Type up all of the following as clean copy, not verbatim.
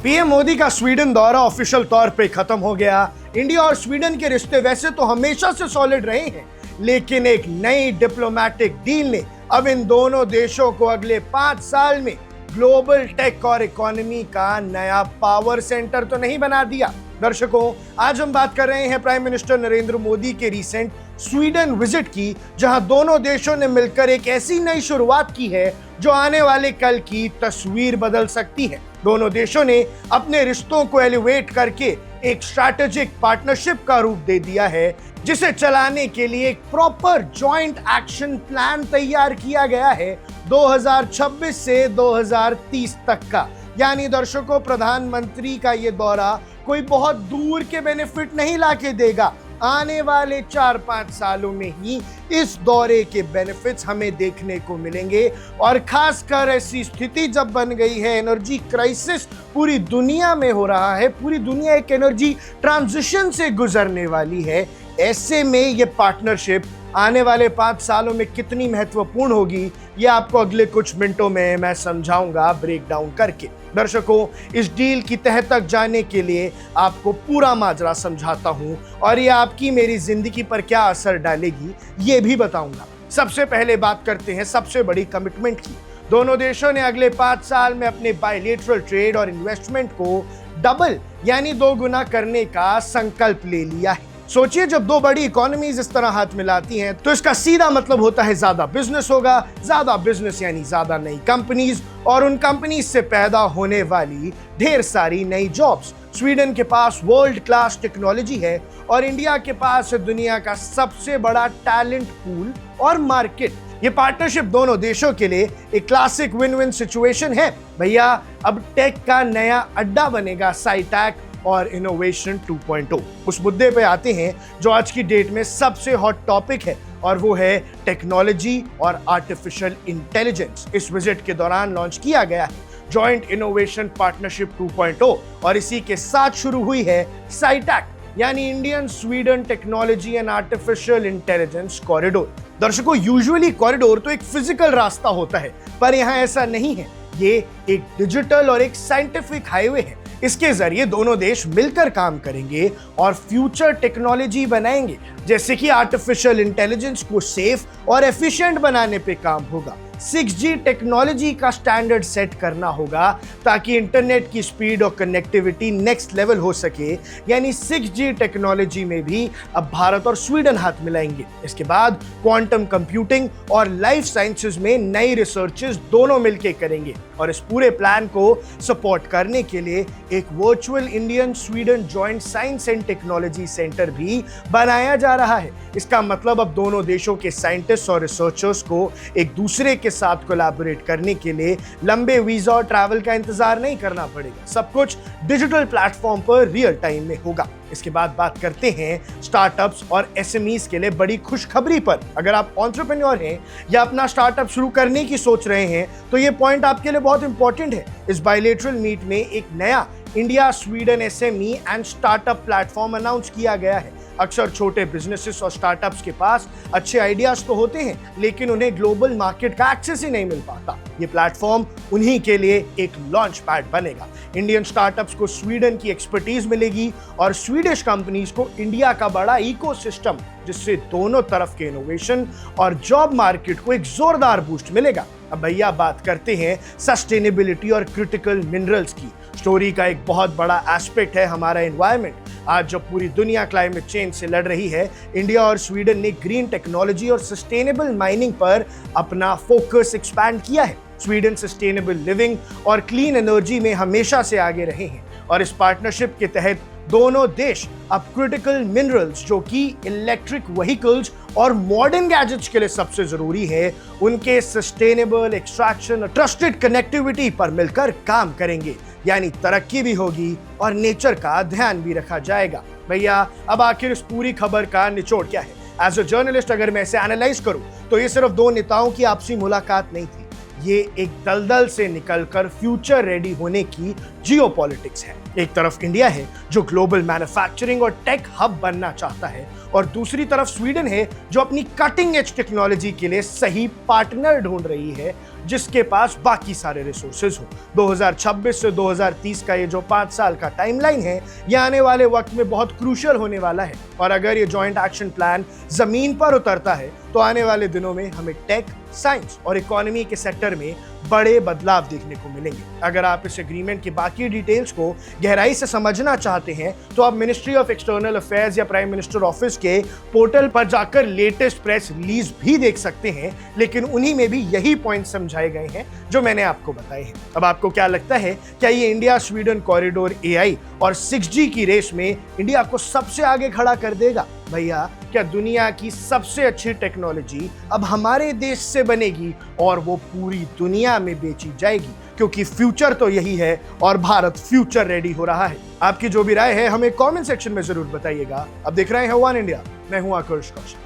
PM Modi का Sweden दौरा official तौर पे खत्म हो गया। इंडिया और स्वीडन के रिश्ते वैसे तो हमेशा से सॉलिड रहे हैं, लेकिन एक नई डिप्लोमेटिक डील ने अब इन दोनों देशों को अगले 5 साल में ग्लोबल टेक और इकोनॉमी का नया पावर सेंटर तो नहीं बना दिया। दर्शकों, आज हम बात कर रहे हैं प्राइम मिनिस्टर नरेंद्र मोदी के रिसेंट स्वीडन विजिट की, जहां दोनों देशों ने मिलकर एक ऐसी नई शुरुआत की है जो आने वाले कल की तस्वीर बदल सकती है। दोनों देशों ने अपने रिश्तों को एलिवेट करके एक स्ट्रैटेजिक पार्टनरशिप का रूप दे दिया है, जिसे चलाने के लिए एक प्रॉपर जॉइंट एक्शन प्लान तैयार किया गया है 2026 से 2030 तक का। यानी दर्शकों, प्रधानमंत्री का ये दौरा कोई बहुत दूर के बेनिफिट नहीं लाके देगा। आने वाले 4-5 सालों में ही इस दौरे के बेनिफिट्स हमें देखने को मिलेंगे। और खासकर ऐसी स्थिति जब बन गई है, एनर्जी क्राइसिस पूरी दुनिया में हो रहा है, पूरी दुनिया एक एनर्जी ट्रांजिशन से गुजरने वाली है, ऐसे में ये पार्टनरशिप आने वाले 5 सालों में कितनी महत्वपूर्ण होगी, ये आपको अगले कुछ मिनटों में मैं समझाऊंगा ब्रेक डाउन करके। दर्शकों, इस डील की तह तक जाने के लिए आपको पूरा माजरा समझाता हूं और ये आपकी मेरी जिंदगी पर क्या असर डालेगी ये भी बताऊंगा। सबसे पहले बात करते हैं सबसे बड़ी कमिटमेंट की। दोनों देशों ने अगले 5 साल में अपने बायलैटरल ट्रेड और इन्वेस्टमेंट को डबल यानी 2 गुना करने का संकल्प ले लिया है। सोचिए, जब 2 बड़ी इकोनॉमीज इस तरह हाथ मिलाती हैं तो इसका सीधा मतलब होता है ज्यादा बिजनेस होगा। ज्यादा बिजनेस यानी ज्यादा नई कंपनीज, और उन कंपनीज से पैदा होने वाली ढेर सारी नई जॉब्स। स्वीडन के पास वर्ल्ड क्लास टेक्नोलॉजी है और इंडिया के पास है दुनिया का सबसे बड़ा टैलेंट पूल और मार्केट। ये पार्टनरशिप दोनों देशों के लिए एक क्लासिक विन विन सिचुएशन है। भैया, अब टेक का नया अड्डा बनेगा साइटैक और इनोवेशन 2.0। उस मुद्दे पे आते हैं जो आज की डेट में सबसे हॉट टॉपिक है, और वो है टेक्नोलॉजी और आर्टिफिशियल इंटेलिजेंस। इस विजिट के दौरान लॉन्च किया गया है जॉइंट इनोवेशन पार्टनरशिप 2.0 और इसी के साथ शुरू हुई है साइटैक यानी Indian Sweden technology and artificial intelligence corridor. दर्शकों, यूजुअली कॉरिडोर तो एक फिजिकल रास्ता होता है, पर यहाँ ऐसा नहीं है। ये एक डिजिटल और एक साइंटिफिक हाईवे है। इसके जरिए दोनों देश मिलकर काम करेंगे और फ्यूचर टेक्नोलॉजी बनाएंगे, जैसे कि आर्टिफिशियल इंटेलिजेंस को सेफ और एफिशिएंट बनाने पे काम होगा। 6G टेक्नोलॉजी का स्टैंडर्ड सेट करना होगा ताकि इंटरनेट की स्पीड और कनेक्टिविटी नेक्स्ट लेवल हो सके। यानी 6G टेक्नोलॉजी में भी अब भारत और स्वीडन हाथ मिलाएंगे। इसके बाद क्वांटम कंप्यूटिंग और लाइफ साइंसेज में नई रिसर्चेस दोनों मिलकर करेंगे। और इस पूरे प्लान को सपोर्ट करने के लिए एक virtual Indian Sweden joint science and technology centre भी बनाया जा रहा है। इसका मतलब अब दोनों देशों के साइंटिस्ट और रिसर्चर्स को एक दूसरे के साथ कोलैबोरेट करने के लिए लंबे वीजा और ट्रैवल का इंतजार नहीं करना पड़ेगा। सब कुछ डिजिटल प्लेटफॉर्म पर रियल टाइम में होगा। इसके बाद बात करते हैं स्टार्टअप्स और एसएमईज के लिए बड़ी खुशखबरी पर। अगर आप एंटरप्रेन्योर हैं या अपना स्टार्टअप शुरू करने की सोच रहे हैं तो ये पॉइंट आपके लिए बहुत इंपॉर्टेंट है। इस बायलैटरल मीट में एक नया India Sweden SME and startup platform announce किया गया है। अक्सर छोटे बिजनेसेस और स्टार्टअप्स के पास अच्छे आइडियाज तो होते हैं, लेकिन उन्हें ग्लोबल मार्केट का एक्सेस ही नहीं मिल पाता। ये प्लेटफॉर्म उन्हीं के लिए एक लॉन्च पैड बनेगा। इंडियन स्टार्टअप्स को स्वीडन की एक्सपर्टीज मिलेगी और स्वीडिश कंपनीज को इंडिया का बड़ा इकोसिस्टम, जिससे दोनों तरफ के इनोवेशन और जॉब मार्केट को एक जोरदार बूस्ट मिलेगा। अब भैया, बात करते हैं सस्टेनेबिलिटी और क्रिटिकल मिनरल्स की। स्टोरी का एक बहुत बड़ा एस्पेक्ट है हमारा एनवायरनमेंट। आज जब पूरी दुनिया क्लाइमेट चेंज से लड़ रही है, इंडिया और स्वीडन ने ग्रीन टेक्नोलॉजी और सस्टेनेबल माइनिंग पर अपना फोकस एक्सपैंड किया है। स्वीडन सस्टेनेबल लिविंग और क्लीन एनर्जी में हमेशा से आगे रहे हैं और इस पार्टनरशिप के तहत दोनों देश अब क्रिटिकल मिनरल्स, जो कि इलेक्ट्रिक व्हीकल्स और मॉडर्न गैजेट्स के लिए सबसे जरूरी है, उनके सस्टेनेबल एक्सट्रैक्शन और ट्रस्टेड कनेक्टिविटी पर मिलकर काम करेंगे। यानी तरक्की भी होगी और नेचर का ध्यान भी रखा जाएगा। भैया, अब आखिर इस पूरी खबर का निचोड़ क्या है? एज अ जर्नलिस्ट अगर मैं इसे एनालाइज करूं तो ये सिर्फ 2 नेताओं की आपसी मुलाकात नहीं थी। ये एक दलदल से निकलकर फ्यूचर रेडी होने की जियोपॉलिटिक्स है। एक तरफ इंडिया है जो ग्लोबल मैन्युफैक्चरिंग और टेक हब बनना चाहता है, और दूसरी तरफ स्वीडन है जो अपनी कटिंग एज टेक्नोलॉजी के लिए सही पार्टनर ढूंढ रही है, जिसके पास बाकी सारे रिसोर्सेज हो। 2026 से 2030 का ये जो 5 साल का टाइमलाइन है, ये आने वाले वक्त में बहुत क्रूशियल होने वाला है। और अगर ये जॉइंट एक्शन प्लान जमीन पर उतरता है तो आने वाले दिनों में हमें टेक, साइंस और इकोनॉमी के सेक्टर में बड़े बदलाव देखने को मिलेंगे। अगर आप इस एग्रीमेंट की बाकी डिटेल्स को गहराई से समझना चाहते हैं तो आप मिनिस्ट्री ऑफ एक्सटर्नल अफेयर्स या प्राइम मिनिस्टर ऑफिस के पोर्टल पर जाकर लेटेस्ट प्रेस रिलीज भी देख सकते हैं, लेकिन उन्हीं में भी यही पॉइंट समझाए गए हैं जो मैंने आपको बताए हैं। अब आपको क्या लगता है, क्या ये इंडिया स्वीडन कॉरिडोर एआई और 6G की रेस में इंडिया को सबसे आगे खड़ा कर देगा? भैया, क्या दुनिया की सबसे अच्छी टेक्नोलॉजी अब हमारे देश से बनेगी और वो पूरी दुनिया में बेची जाएगी? क्योंकि फ्यूचर तो यही है और भारत फ्यूचर रेडी हो रहा है। आपकी जो भी राय है हमें कमेंट सेक्शन में जरूर बताइएगा। अब देख रहे हैं वन इंडिया, मैं हूं आकर्ष Kaushik.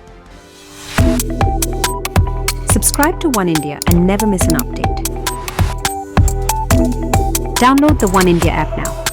Subscribe to One India and never miss an update. Download the One India app now.